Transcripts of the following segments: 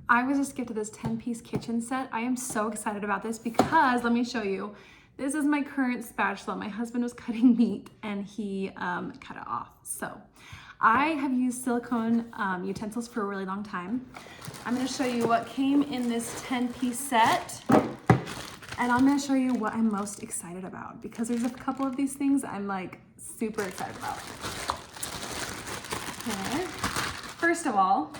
I was just gifted this 10-piece kitchen set. I am so excited about this because, let me show you, this is my current spatula. My husband was cutting meat and he cut it off. So I have used silicone utensils for a really long time. I'm gonna show you what came in this 10-piece set, and I'm gonna show you what I'm most excited about because there's a couple of these things I'm like super excited about. Okay. First of all,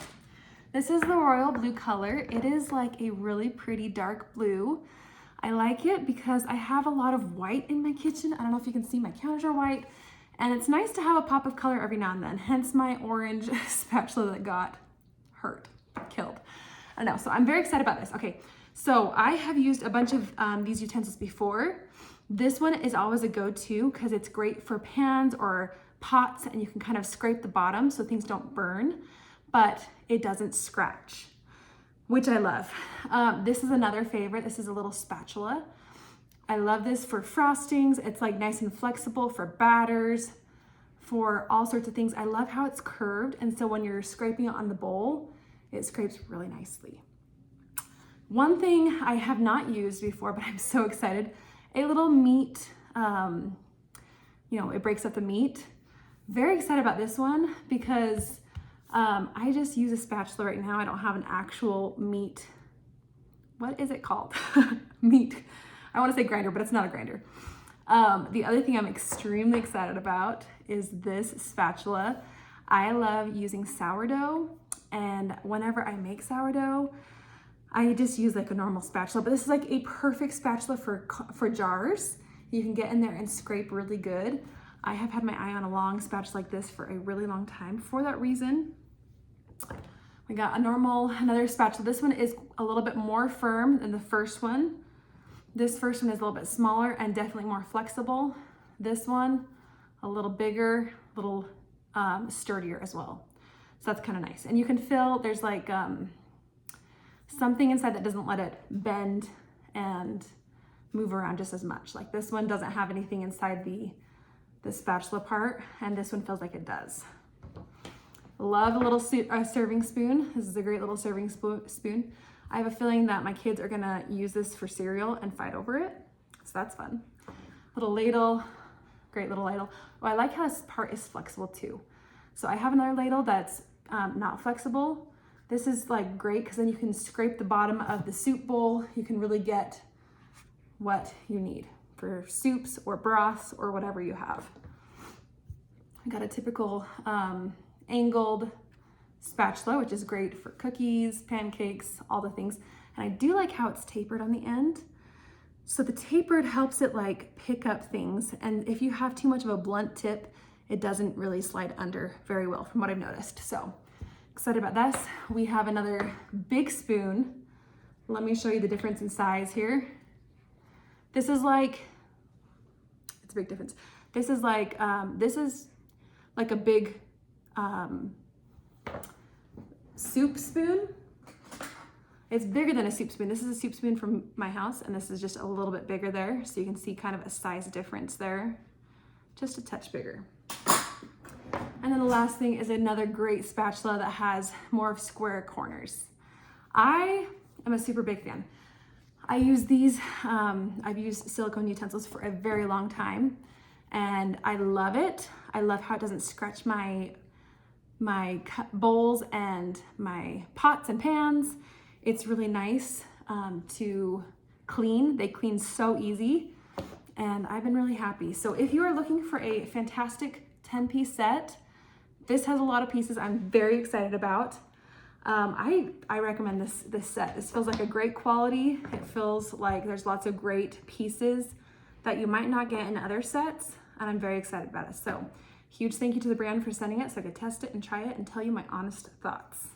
this is the royal blue color. It is like a really pretty dark blue. I like it because I have a lot of white in my kitchen. I don't know if you can see, my counters are white, and it's nice to have a pop of color every now and then, hence my orange spatula that got killed. I don't know, so I'm very excited about this. Okay, so I have used a bunch of these utensils before. This one is always a go-to because it's great for pans or pots, and you can kind of scrape the bottom so things don't burn, but it doesn't scratch, which I love. This is another favorite. This is a little spatula. I love this for frostings. It's like nice and flexible for batters, for all sorts of things. I love how it's curved, and so when you're scraping it on the bowl, it scrapes really nicely. One thing I have not used before, but I'm so excited, a little meat, it breaks up the meat. Very excited about this one because I just use a spatula right now. I don't have an actual meat. What is it called? Meat. I want to say grinder, but it's not a grinder. The other thing I'm extremely excited about is this spatula. I love using sourdough, and whenever I make sourdough, I just use like a normal spatula, but this is like a perfect spatula for jars. You can get in there and scrape really good. I have had my eye on a long spatula like this for a really long time. For that reason, we got another spatula. This one is a little bit more firm than the first one. This first one is a little bit smaller and definitely more flexible. This one, a little bigger, a little sturdier as well. So that's kind of nice. And you can feel there's like something inside that doesn't let it bend and move around just as much. Like this one doesn't have anything inside the spatula part, and this one feels like it does. Love a little serving spoon. This is a great little serving spoon. I have a feeling that my kids are gonna use this for cereal and fight over it, so that's fun. Little ladle, great little ladle. Oh, I like how this part is flexible too. So I have another ladle that's not flexible. This is like great because then you can scrape the bottom of the soup bowl. You can really get what you need for soups or broths or whatever you have. I got a typical angled spatula, which is great for cookies, pancakes, all the things. And I do like how it's tapered on the end. So the tapered helps it like pick up things. And if you have too much of a blunt tip, it doesn't really slide under very well from what I've noticed. So excited about this. We have another big spoon. Let me show you the difference in size here. This is like, it's a big difference. This is like a big soup spoon. It's bigger than a soup spoon. This is a soup spoon from my house, and this is just a little bit bigger there. So you can see kind of a size difference there, just a touch bigger. And then the last thing is another great spatula that has more of square corners. I am a super big fan. I use these, I've used silicone utensils for a very long time, and I love it. I love how it doesn't scratch my bowls and my pots and pans. It's really nice to clean. They clean so easy, and I've been really happy. So if you are looking for a fantastic 10-piece set, this has a lot of pieces I'm very excited about. I recommend this set. This feels like a great quality. It feels like there's lots of great pieces that you might not get in other sets, and I'm very excited about it. So huge thank you to the brand for sending it so I could test it and try it and tell you my honest thoughts.